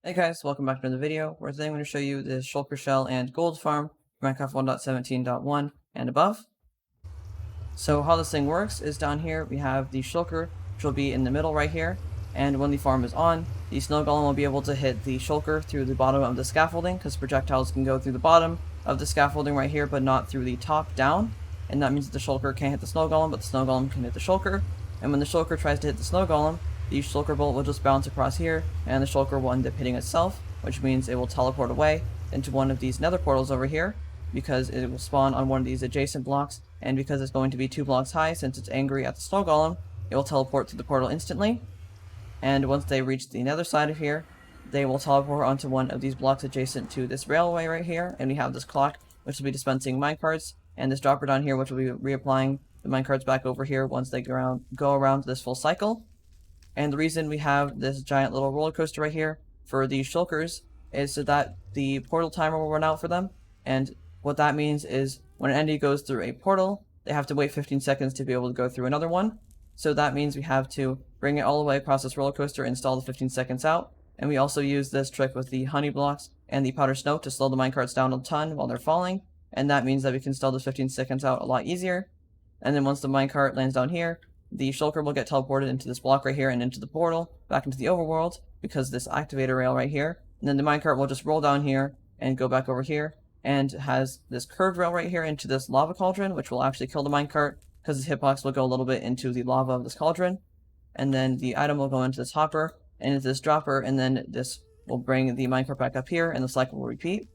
Hey guys, welcome back to another video, where today I'm going to show you the Shulker Shell and Gold Farm for Minecraft 1.17.1 and above. So how this thing works is down here we have the Shulker, which will be in the middle right here, and when the farm is on, the snow golem will be able to hit the Shulker through the bottom of the scaffolding, because projectiles can go through the bottom of the scaffolding right here, but not through the top down, and that means that the Shulker can't hit the snow golem, but the snow golem can hit the Shulker, and when the Shulker tries to hit the snow golem, the Shulker bolt will just bounce across here, and the Shulker will end up hitting itself, which means it will teleport away into one of these nether portals over here, because it will spawn on one of these adjacent blocks, and because it's going to be 2 blocks high, since it's angry at the snow golem, it will teleport to the portal instantly, and once they reach the nether side of here, they will teleport onto one of these blocks adjacent to this railway right here, and we have this clock, which will be dispensing minecarts, and this dropper down here, which will be reapplying the minecarts back over here once they go around this full cycle. And the reason we have this giant little roller coaster right here for these shulkers is so that the portal timer will run out for them. And what that means is when an enemy goes through a portal, they have to wait 15 seconds to be able to go through another one. So that means we have to bring it all the way across this roller coaster, install the 15 seconds out. And we also use this trick with the honey blocks and the powder snow to slow the minecarts down a ton while they're falling. And that means that we can install the 15 seconds out a lot easier. And then once the minecart lands down here, the Shulker will get teleported into this block right here and into the portal, back into the overworld, because this activator rail right here. And then the minecart will just roll down here and go back over here, and has this curved rail right here into this lava cauldron, which will actually kill the minecart, because the hitbox will go a little bit into the lava of this cauldron. And then the item will go into this hopper, and into this dropper, and then this will bring the minecart back up here, and the cycle will repeat.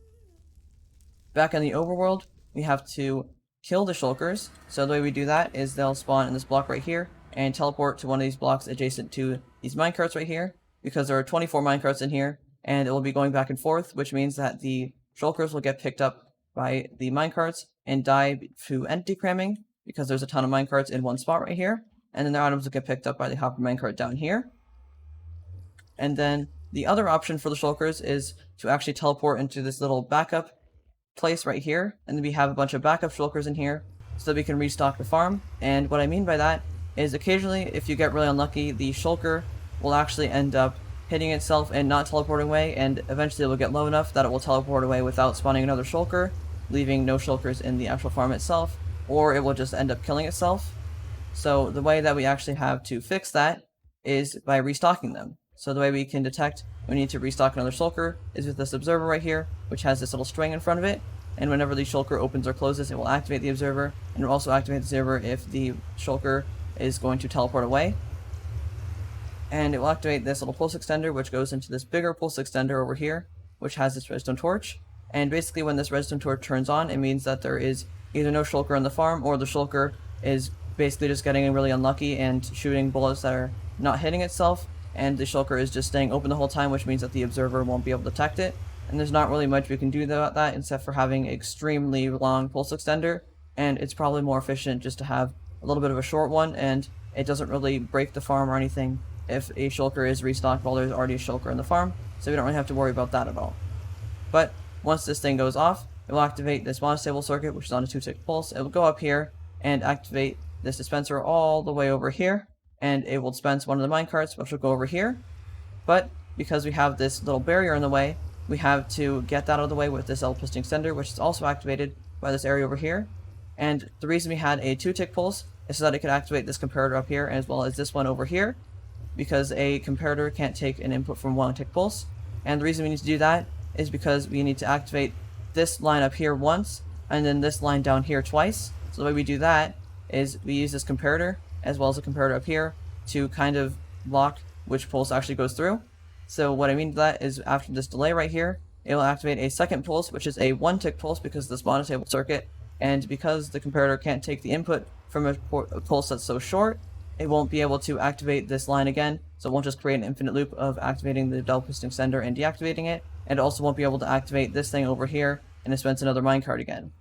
Back in the overworld, we have to kill the shulkers. So the way we do that is they'll spawn in this block right here and teleport to one of these blocks adjacent to these minecarts right here, because there are 24 minecarts in here, and it will be going back and forth, which means that the shulkers will get picked up by the minecarts and die to empty cramming, because there's a ton of minecarts in one spot right here, and then their items will get picked up by the hopper minecart down here. And then the other option for the shulkers is to actually teleport into this little backup place right here, and then we have a bunch of backup shulkers in here so that we can restock the farm. And what I mean by that is occasionally, if you get really unlucky, the shulker will actually end up hitting itself and not teleporting away, and eventually it will get low enough that it will teleport away without spawning another shulker, leaving no shulkers in the actual farm itself, or it will just end up killing itself. So the way that we actually have to fix that is by restocking them. So the way we can detect we need to restock another shulker is with this observer right here, which has this little string in front of it, and whenever the shulker opens or closes, it will activate the observer, and it will also activate the observer if the shulker is going to teleport away. And it will activate this little pulse extender, which goes into this bigger pulse extender over here, which has this redstone torch. And basically when this redstone torch turns on, it means that there is either no shulker on the farm, or the shulker is basically just getting really unlucky and shooting bullets that are not hitting itself, and the shulker is just staying open the whole time, which means that the observer won't be able to detect it. And there's not really much we can do about that except for having an extremely long pulse extender, and it's probably more efficient just to have a little bit of a short one, and it doesn't really break the farm or anything if a shulker is restocked while there's already a shulker in the farm, so we don't really have to worry about that at all. But once this thing goes off, it will activate this monostable circuit, which is on a 2-tick pulse. It will go up here and activate this dispenser all the way over here, and it will dispense one of the minecarts, which will go over here. But because we have this little barrier in the way, we have to get that out of the way with this L piston extender, which is also activated by this area over here. And the reason we had a 2-tick pulse is so that it could activate this comparator up here, as well as this one over here, because a comparator can't take an input from 1-tick pulse. And the reason we need to do that is because we need to activate this line up here once, and then this line down here twice. So the way we do that is we use this comparator, as well as a comparator up here, to kind of block which pulse actually goes through. So what I mean by that is after this delay right here, it will activate a second pulse, which is a 1-tick pulse because of this monostable circuit, and because the comparator can't take the input from a pulse that's so short, it won't be able to activate this line again, so it won't just create an infinite loop of activating the double piston extender and deactivating it, and it also won't be able to activate this thing over here and dispense another minecart again.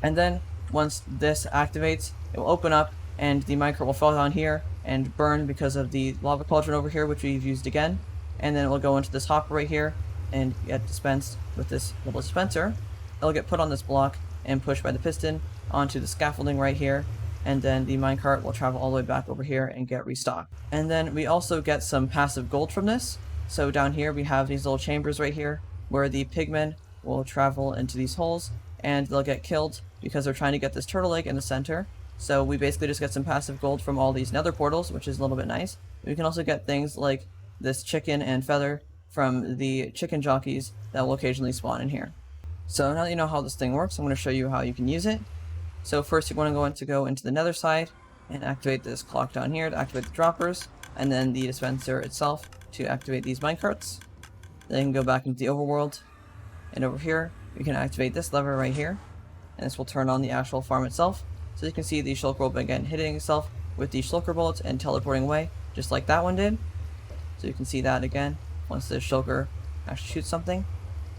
And then once this activates, it will open up and the minecart will fall down here and burn because of the lava cauldron over here, which we've used again. And then it will go into this hopper right here and get dispensed with this little dispenser. It'll get put on this block and pushed by the piston onto the scaffolding right here, and then the minecart will travel all the way back over here and get restocked. And then we also get some passive gold from this, So down here we have these little chambers right here where the pigmen will travel into these holes and they'll get killed because they're trying to get this turtle egg in the center. So we basically just get some passive gold from all these nether portals, which is a little bit nice. We can also get things like this chicken and feather from the chicken jockeys that will occasionally spawn in here. So now that you know how this thing works, I'm going to show you how you can use it. So first you want to go into the nether side and activate this clock down here to activate the droppers, and then the dispenser itself to activate these minecarts. Then you can go back into the overworld, and over here you can activate this lever right here, and this will turn on the actual farm itself. So you can see the shulker will begin hitting itself with the shulker bullets and teleporting away, just like that one did. So you can see that again once the shulker actually shoots something,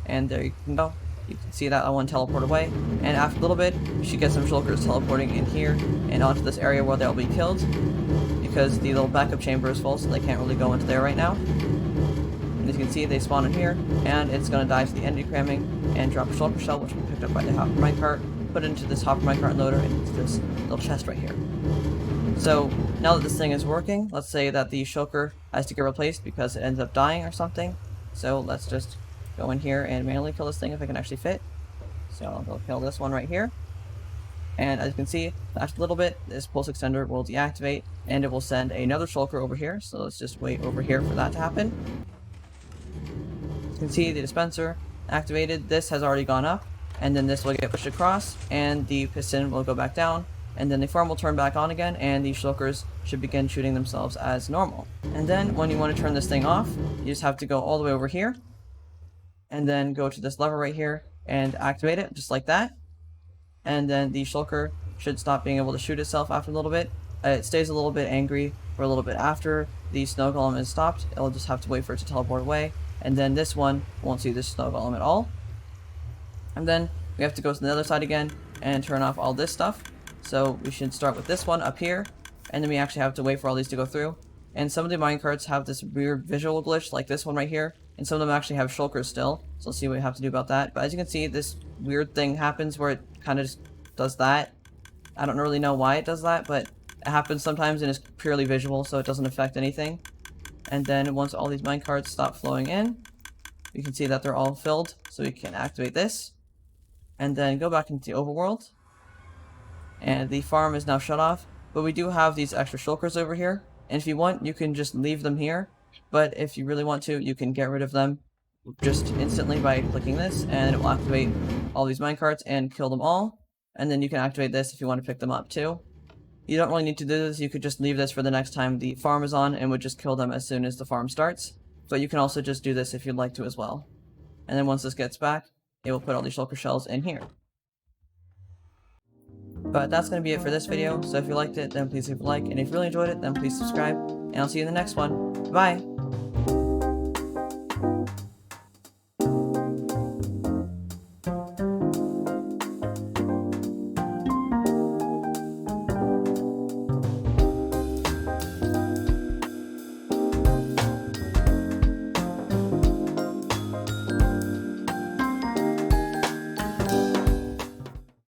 and there you can go. You can see that one teleport away, and after a little bit, you should get some shulkers teleporting in here and onto this area where they'll be killed, because the little backup chamber is full, so they can't really go into there right now. And as you can see, they spawn in here, and it's going to die to the energy cramming and drop a shulker shell, which will be picked up by the hopper minecart, put into this hopper minecart loader, and into this little chest right here. So now that this thing is working, let's say that the shulker has to get replaced because it ends up dying or something. So let's just go in here and manually kill this thing if it can actually fit. So I'll go kill this one right here. And as you can see, after a little bit, this pulse extender will deactivate and it will send another shulker over here. So let's just wait over here for that to happen. As you can see, the dispenser activated. This has already gone up, and then this will get pushed across and the piston will go back down, and then the farm will turn back on again and the shulkers should begin shooting themselves as normal. And then when you want to turn this thing off, you just have to go all the way over here and then go to this lever right here and activate it just like that, and then the shulker should stop being able to shoot itself after a little bit. It stays a little bit angry for a little bit after the snow golem is stopped. It'll just have to wait for it to teleport away, and then this one won't see this snow golem at all. And then we have to go to the other side again and turn off all this stuff. So we should start with this one up here, and then we actually have to wait for all these to go through. And some of the minecarts have this weird visual glitch, like this one right here, and some of them actually have shulkers still, so let's see what we have to do about that. But as you can see, this weird thing happens where it kind of just does that. I don't really know why it does that, but it happens sometimes and it's purely visual, so it doesn't affect anything. And then once all these minecarts stop flowing in, you can see that they're all filled, so we can activate this. And then go back into the overworld. And the farm is now shut off, but we do have these extra shulkers over here. And if you want, you can just leave them here. But if you really want to, you can get rid of them just instantly by clicking this, and it will activate all these minecarts and kill them all. And then you can activate this if you want to pick them up too. You don't really need to do this, you could just leave this for the next time the farm is on and would just kill them as soon as the farm starts. But you can also just do this if you'd like to as well. And then once this gets back, it will put all these shulker shells in here. But that's going to be it for this video, so if you liked it, then please leave a like, and if you really enjoyed it, then please subscribe, and I'll see you in the next one. Bye!